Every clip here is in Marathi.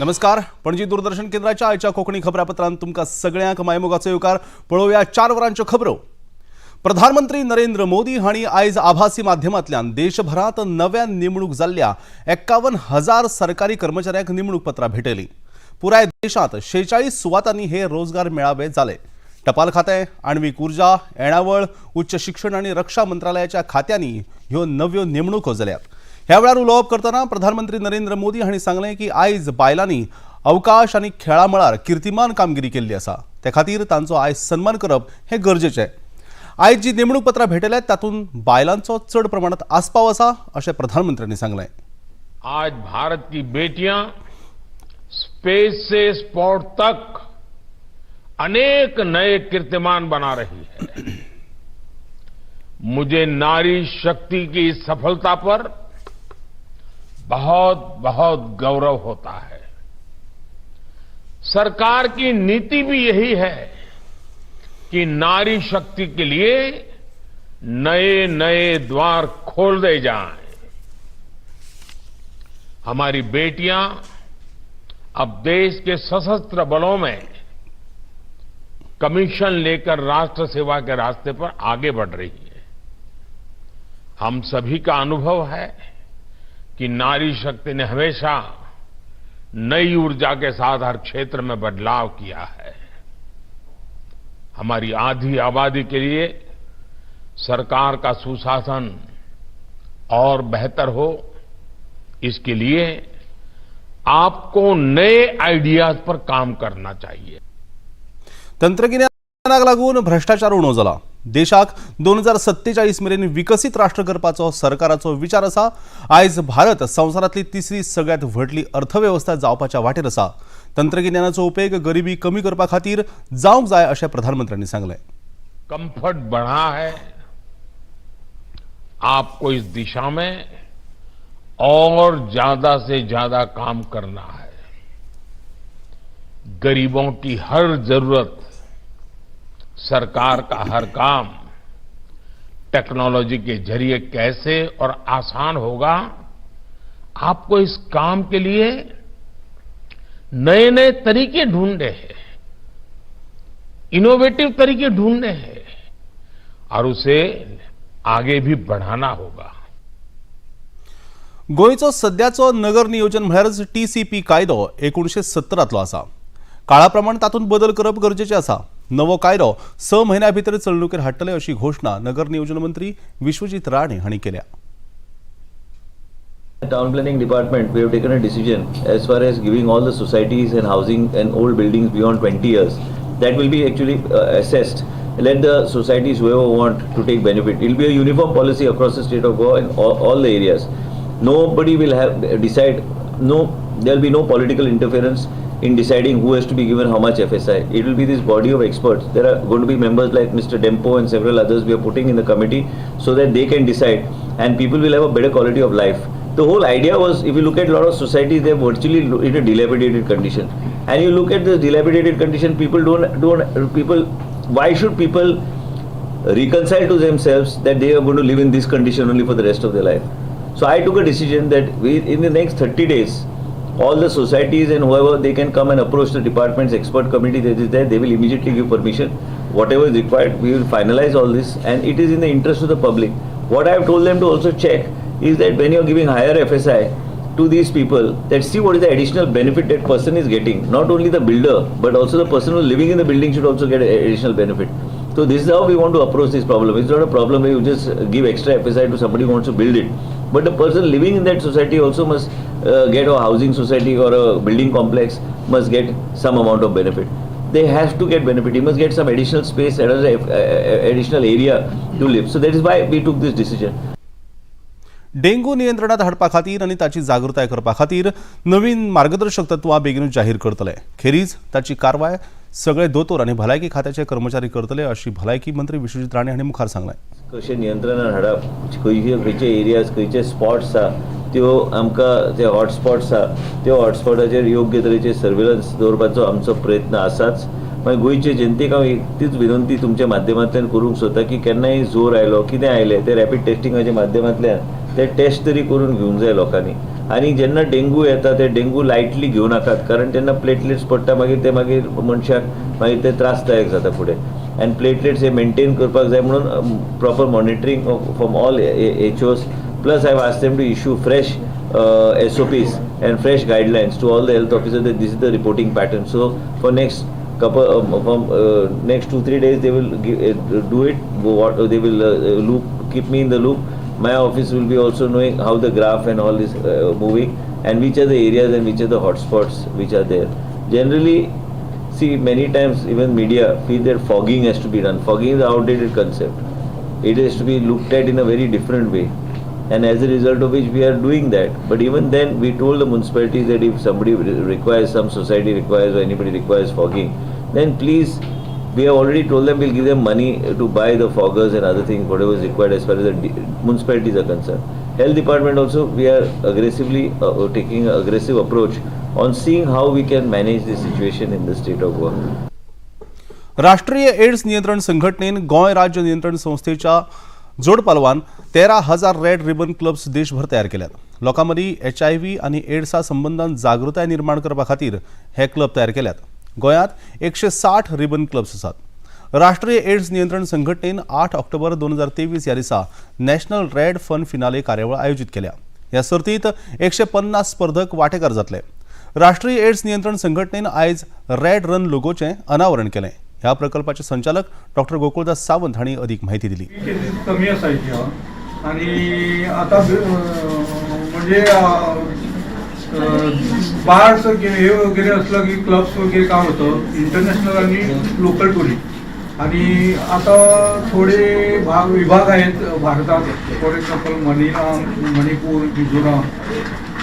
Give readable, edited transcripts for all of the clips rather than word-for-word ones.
नमस्कार. पणजी दूरदर्शन केंद्राच्या आयच्या कोकणी खबरापत्रांत तुमकां सगळ्यांक मायमोगाचो येवकार. पळोवया 4 वरांच्यो खबरो. प्रधानमंत्री नरेंद्र मोदी हांणी आयज आभासी माध्यमांतल्यान देशभरांत नव्यान नेमणूक जाल्ल्या 51,000 सरकारी कर्मचाऱ्यांक नेमणूक पत्रां भेटयलीं. पुराय देशांत 46 सुवातांनी हे रोजगार मेळावे जाले. टपाल खातें, आण्वीक उर्जा, येणावळ, उच्च शिक्षण आनी रक्षा मंत्रालयाच्या खात्यांनी ह्यो नव्यो नेमणुको जाल्यात. ह्या वेळार उलोवप करतना प्रधानमंत्री नरेंद्र मोदी हांणी सांगलें की आयज बायलांनी अवकाश आनी खेळां मळार कीर्तिमान कामगिरी केल्ली आसा. ते खातीर तांचो आयज सन्मान करप हें गरजेचें. आयज जी नेमणूक पत्रां भेटयल्यात तातूंत बायलांचो चड प्रमाणांत आस्पाव आसा अशें प्रधानमंत्र्यांनी सांगलें. आज भारत की बेटियां स्पेस से स्पोर्ट तक अनेक नए कीर्तिमान बना रही है. मुझे नारी शक्ति की इस सफलता पर बहुत बहुत गौरव होता है. सरकार की नीति भी यही है कि नारी शक्ति के लिए नए नए द्वार खोल दे जाएं. हमारी बेटियां अब देश के सशस्त्र बलों में कमीशन लेकर राष्ट्र सेवा के रास्ते पर आगे बढ़ रही है. हम सभी का अनुभव है कि नारी शक्ति ने हमेशा नई ऊर्जा के साथ हर क्षेत्र में बदलाव किया है. हमारी आधी आबादी के लिए सरकार का सुशासन और बेहतर हो, इसके लिए आपको नए आइडियाज पर काम करना चाहिए. तंत्रगिन्यानाक लागून भ्रष्टाचार उणो जाला. देशाक 2047 मेरेन विकसीत राष्ट्र करपाचो सरकाराचो विचार आसा. आयज भारत संवसारांतली तिसरी सगळ्यांत व्हडली अर्थव्यवस्था जावपाच्या वाटेर आसा. तंत्रगिन्यानाचो उपेग गरिबी कमी करपा खातीर जावंक जाय अशें प्रधानमंत्र्यांनी सांगलें. कंफर्ट बढ़ा है, आपको इस दिशा में और ज्यादा से ज्यादा काम करना है. गरीबों की हर जरूरत, सरकार का हर काम टेक्नोलॉजी के जरिए कैसे और आसान होगा, आपको इस काम के लिए नए नए तरीके ढूंढने हैं, इनोवेटिव तरीके ढूंढने हैं और उसे आगे भी बढ़ाना होगा. गोंयचो सध्याचो नगर नियोजन म्हळ्यारच TCP कायदो 1970 आसा. काळा प्रमाण तातूंत बदल करप गरजेचें आसा. नवो कायदो 6 म्हयन्यां भितर चलणुकेर हाडटले अशी घोषणा नगर नियोजन मंत्री विश्वजीत राणे हांणी केल्या. Town planning department, we have taken a decision as far as giving all the societies and housing and old buildings beyond 20 years. That will be actually assessed. Let the societies whoever want to take benefit. It will be a uniform policy across the state of Goa in all the areas. Nobody will have decide. No, there will be no political interference in deciding who has to be given how much FSI. It will be this body of experts. There are going to be members like Mr. Dempo and several others we are putting in the committee so that they can decide and people will have a better quality of life. The whole idea was, if you look at a lot of societies, they are virtually in a dilapidated condition. And you look at this dilapidated condition, why should people reconcile to themselves that they are going to live in this condition only for the rest of their life? So I took a decision that in the next 30 days, all the societies and whoever, they can come and approach the department's expert committee that is there. They will immediately give permission. Whatever is required, we will finalize all this, and it is in the interest of the public. What I have told them to also check is that when you are giving higher FSI to these people, that see what is the additional benefit that person is getting. Not only the builder, but also the person who is living in the building should also get additional benefit. So this is how we want to approach this problem. It's not a problem where you just give extra FSI to somebody who wants to build it. But the person living in that society also must get a housing society or a building complex must get some amount of benefit. They have to get benefit. He must get some additional space, additional area to live. So that is why we took this decision. Dengue नियंत्रणात हाडपा खातीर आनी ताची जागृताय करपा खातीर नवीन मार्गदर्शक तत्वां बेगीनूच जाहीर करतले. खेरीज ताची कारवाय सगळे दोतोर आनी भलायकी खात्याचे कर्मचारी करतले अशी भलायकी मंत्री विश्वजीत राणे हांणी मुखार सांगलें. कशें नियंत्रणान हाडप, खंयचे एरियाज, खंयचे स्पॉट्स आसा त्यो आमकां, जे हॉटस्पॉट्स आसा त्यो हॉटस्पॉटाचेर योग्य तरेचे सर्वेलन्स दवरपाचो आमचो प्रयत्न आसाच. मागीर गोंयचे जनतेक हांव एकटीच विनंती तुमच्या माध्यमांतल्यान करूंक सोदता की केन्नाय जोर आयलो, कितें आयलें, ते रॅपीड टेस्टिंगाच्या माध्यमांतल्यान ते टेस्ट तरी करून घेवंक जाय लोकांनी. आनी जेन्ना डेंगू येता ते डेंगू लायटली घेवं नाकात, कारण तेन्ना प्लेटलेट्स पडटा, मागीर ते मागीर मनशाक मागीर ते त्रासदायक जाता फुडें. एंड प्लेटलेट्स हे मेंटेन करपाक जाय म्हणून proper monitoring from all HOs. Plus, I've asked them to issue fresh SOPs and fresh guidelines to all the health officers that this is the reporting pattern. So, for next next 2-3 days, they will do it. They will keep me in the loop. My office will be also knowing how the graph and all is moving, and which are the areas and which are the hotspots which are there. Generally, see, many times even media feel that fogging has to be done. Fogging is an outdated concept. It has to be looked at in a very different way. And as a result of which we are doing that. But even then, we told the municipalities that if somebody requires, some society requires or anybody requires fogging, then please, we have already told them we'll give them money to buy the foggers and other things, whatever is required as far as the municipalities are concerned. Health department also, we are aggressively taking an aggressive approach on seeing how we can manage the situation in the state of Goa. राष्ट्रीय एड्स नियंत्रण संघटनेन गोंय राज्य नियंत्रण संस्थेच्या जोड पालवान 13,000 रेड रिबन क्लब्स देशभर तयार केल्यात. लोकांमदी HIV आणि एड्सा संबंधान जागृताय निर्माण करपा खातीर हे क्लब तयार केल्यात. गोंयांत 160 रिबन क्लब्स आसात. राष्ट्रीय एड्स नियंत्रण संघटनेन 8 ऑक्टोबर 2023 ह्या दिसा नॅशनल रेड फन फिनाले कार्यावळ आयोजित केल्या. ह्या सर्तीत 150 स्पर्धक वांटेकार जातले. राष्ट्रीय एड्स नियंत्रण संघटनेन आयज रेड रन लोगोचें अनावरण केलें. ह्या प्रकल्पाचे संचालक डॉक्टर गोकुळदास सावंत हांणी अधिक माहिती दिली. कमी असायची आणि आता म्हणजे बार्स हे वगैरे असलं की क्लब्स वगैरे काय होतं इंटरनॅशनल आणि लोकल टुरिस्ट. आणि आता थोडे विभाग आहेत भारतात, फॉर एक्झाम्पल मणिपूर, मिझोराम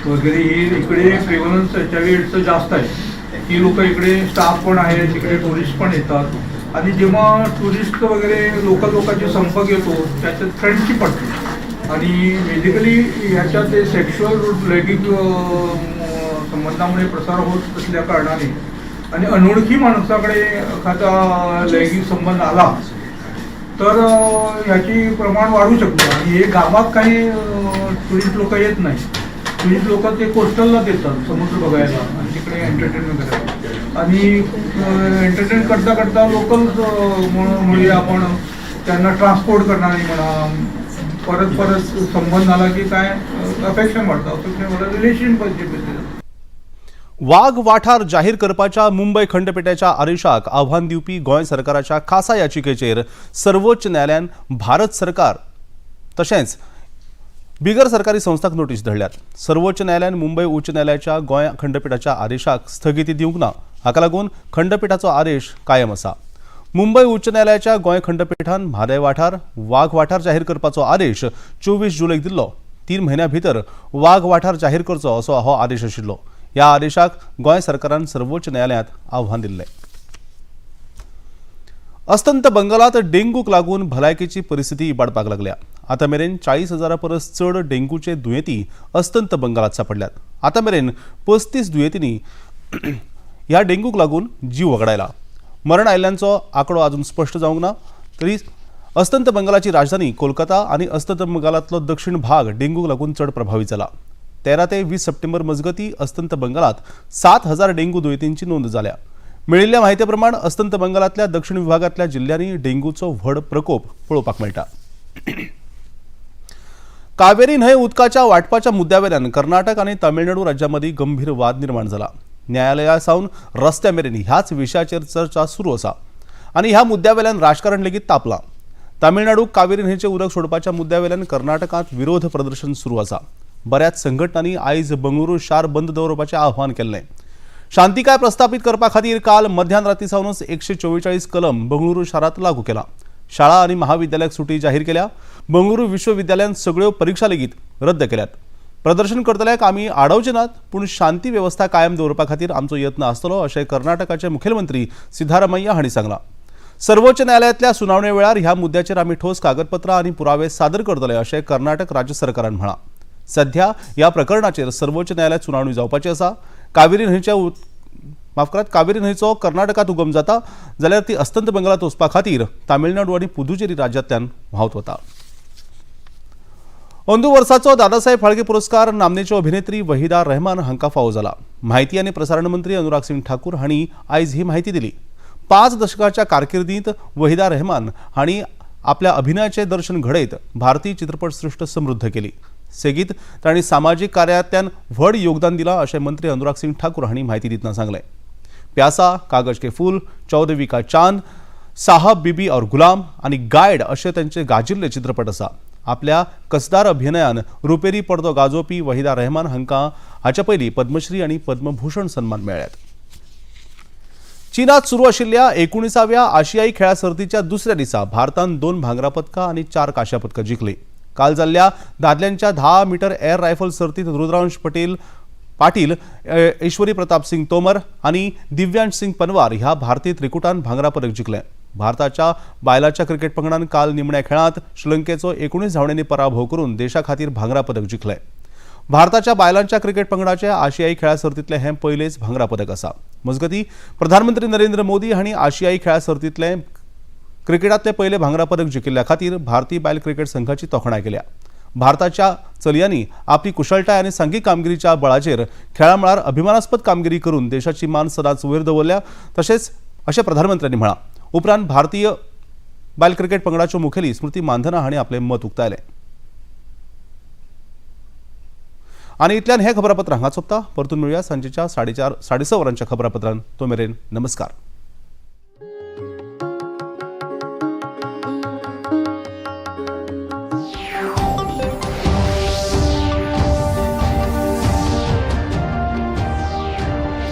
वगैरे हे इकडे प्रेव्हलन्स HIV एड्सचं जास्त आहे. ही लोक इकडे स्टाफ पण आहे, तिकडे टुरिस्ट पण येतात. आणि जेव्हा टुरिस्ट वगैरे लोकल लोकांचे संपर्क येतो त्याच्यात फ्रेंडशिप पडते. आणि बेसिकली ह्याच्यात ते सेक्शुअल लैंगिक संबंधामुळे प्रसार होत असल्या कारणाने आणि अनोळखी माणसाकडे एखादा लैंगिक संबंध आला तर ह्याची प्रमाण वाढू शकतो. आणि हे गावात काही टुरिस्ट लोक येत नाही. टुरिस्ट लोक ते कोस्टलला येतात समुद्र बघायला आणि तिकडे एंटरटेनमेंट करायला. आणि एंटरटेन करता करता लोकल मुळे आपण त्यांना ट्रान्सपोर्ट करणारी म्हणा, परत परत संबंध आला की काय अफेक्शन वाढतं, अफेक्शन वाढतं, रिलेशनशिप येते. वाघ वाठार जाहीर करपाच्या मुंबय खंडपीठाच्या आदेशाक आव्हान दिवपी गोंय सरकाराच्या खासा याचिकेचेर सर्वोच्च न्यायालयान भारत सरकार तशेंच बिगर सरकारी संस्थांक नोटीस धाडल्यात. सर्वोच्च न्यायालयान मुंबय उच्च न्यायालयाच्या गोंय खंडपीठाच्या आदेशाक स्थगिती दिवंक ना. हाका लागून खंडपीठाचो आदेश कायम आसा. मुंबय उच्च न्यायालयाच्या गोंय खंडपीठान म्हादय वाठार वाघ वाठार जाहीर करपाचो आदेश 24 जुलैक दिल्लो. 3 म्हयन्या भितर वाघ वाठार जाहीर करचो असो हो आदेश आशिल्लो. ह्या आदेशाक गोंय सरकारान सर्वोच्च न्यायालयात आव्हान दिल्लें. अस्तंत बंगालात डेंगूक लागून भलायकेची परिस्थिती इबाडपाक लागल्या. आता मेरेन 40,000 परस चड डेंगूचे दुयेंती अस्तंत बंगालात सापडल्यात. आता मेरेन 35 दुयेंतींनी ह्या डेंगूक लागून जीव वगडायला. मरण आयिल्ल्यांचो आंकडो अजून स्पश्ट जावंक ना. तरी अस्तंत बंगालाची राजधानी कोलकाता आणि अस्तंत बंगालातलो दक्षिण भाग डेंगूक लागून चड प्रभावित जाला. 13 ते 20 सप्टेंबर मजगती अस्तंत बंगालात 7,000 डेंगू दुयेंतींची नोंद जाल्या. मेळिल्ल्या माहिती प्रमाण अस्तंत बंगालातल्या दक्षिण विभागातल्या जिल्ह्यांनी डेंगूचो व्हड प्रकोप पळोवपाक मेळटा. कावेरी न्हंय उदकाच्या वांटपाच्या मुद्द्यावेल्यान कर्नाटक आणि तामिळनाडू राज्यांमदी गंभीर वाद निर्माण जाला. न्यायालयासावन रस्त्या मेरेन ह्याच विशयाचेर चर्चा सुरू आसा आणि ह्या मुद्द्यावेल्यान राजकारण लेगीत तापलां. तामिळनाडूक कावेरी न्हंयचे उदक सोडपाच्या मुद्द्यावेल्यान कर्नाटकांत विरोध प्रदर्शन सुरू आसा. बऱ्याच संघटनांनी आयज बंगळुरू शार बंद दवरपाचें आव्हान केल्लें. शांतिकाय प्रस्थापित करपा खातीर काल मध्यान रातीसावनच 144 कलम बंगळुरू शारांत लागू केला. शाळा आणि महाविद्यालयाक सुटी जाहीर केल्या. बंगळुरू विश्वविद्यालयान सगळ्यो परीक्षा लेगीत रद्द केल्यात. प्रदर्शन करतल्यांक आमी आडवचे नात, पूण शांती वेवस्था कायम दवरपा खातीर आमचो यत्न आसतलो अशें कर्नाटकाचे मुखेलमंत्री सिद्धारामय्या हांणी सांगलां. सर्वोच्च न्यायालयातल्या सुनावणे वेळार ह्या मुद्द्याचेर आमी ठोस कागदपत्रां आनी पुरावे सादर करतले अशें कर्नाटक राज्य सरकारान म्हळां. सध्या ह्या प्रकरणाचेर सर्वोच्च न्यायालयात सुनावणी जावपाची आसा. कावेरी न्हंयचो कर्नाटकात उगम जाता जाल्यार ती अस्तंत बंगालात वचपा खातीर तामिळनाडू आनी पुदुचेरी राज्यांतल्यान व्हांवत वता. अंदू वर्साचो दादासाहेब फाळके पुरस्कार नामनेच्यो अभिनेत्री वहिदा रहमान हांकां फावो जाला. माहिती आनी प्रसारण मंत्री अनुराग सिंग ठाकूर हांणी आयज ही माहिती दिली. 5 दशकाच्या कारकिर्दींत वहिदा रहमान हांणी आपल्या अभिनयाचे दर्शन घडयत भारतीय चित्रपट सृष्ट समृद्ध केली. सेगीत तांणी सामाजीक कार्यांतल्यान व्हड योगदान दिलां अशें मंत्री अनुराग सिंग ठाकूर हांणी माहिती दितना सांगलें. प्यासा, कागज के फूल, चौदवी का चांद, साहब बीबी और गुलाम आनी गायड अशे तांचे गाजिल्ले चित्रपट आसा. आपल्या कसदार अभिनयान रुपेरी पडदो गाजोवपी वहिदा रहमान हांकां हाचे पयलीं पद्मश्री आनी पद्मभूषण सन्मान मेळ्ळ्यात. चीनात सुरू आशिल्ल्या 19व्या आशियाई खेळा सर्तीच्या दुसऱ्या दिसा भारतान 2 भांगरा पदकां आनी 4 कांश्या पदकां जिखलीं. काल जाल्ल्या दादल्यांच्या 10 मीटर एअर रायफल सर्तीत रुद्रांश पाटील, ईश्वरी प्रताप सिंग तोमर आनी दिव्यांश सिंग पनवार ह्या भारतीय त्रिकुटान भांगरा पदक जिखलें. भारताच्या बायलांच्या क्रिकेट पंगडान काल निमण्या खेळांत श्रीलंकेचो 19 धांवड्यांनी पराभव करून देशा खातीर भांगरा पदक जिखलें. भारताच्या बायलांच्या क्रिकेट पंगडाचे आशियाई खेळा सर्तींतलें हें पयलेंच भांगरा पदक आसा. मजगतीं प्रधानमंत्री नरेंद्र मोदी हांणी आशियाई खेळा सर्तींतलें क्रिकेटांतलें पयलें भांगरा पदक जिखिल्ल्या खातीर भारतीय बायल क्रिकेट संघाची तोखणाय केल्या. भारताच्या चलयांनी आपली कुशळटाय आनी सांघीक कामगिरीच्या बळाचेर खेळा मळार अभिमानास्पद कामगिरी करून देशाची मान सदांच वयर दवरल्या तशेंच अशें प्रधानमंत्र्यांनी म्हळां. उपरांत भारतीय बायल क्रिकेट पंगडाच्यो मुखेली स्मृती मानधना हांणी आपलें मत उक्तायलें. आनी इतल्यान हें खबरापत्र हांगा सोंपता. परतून मेळुया सांजेच्या 4:30 वरांच्या खबरापत्रांत. तो मेरेन नमस्कार.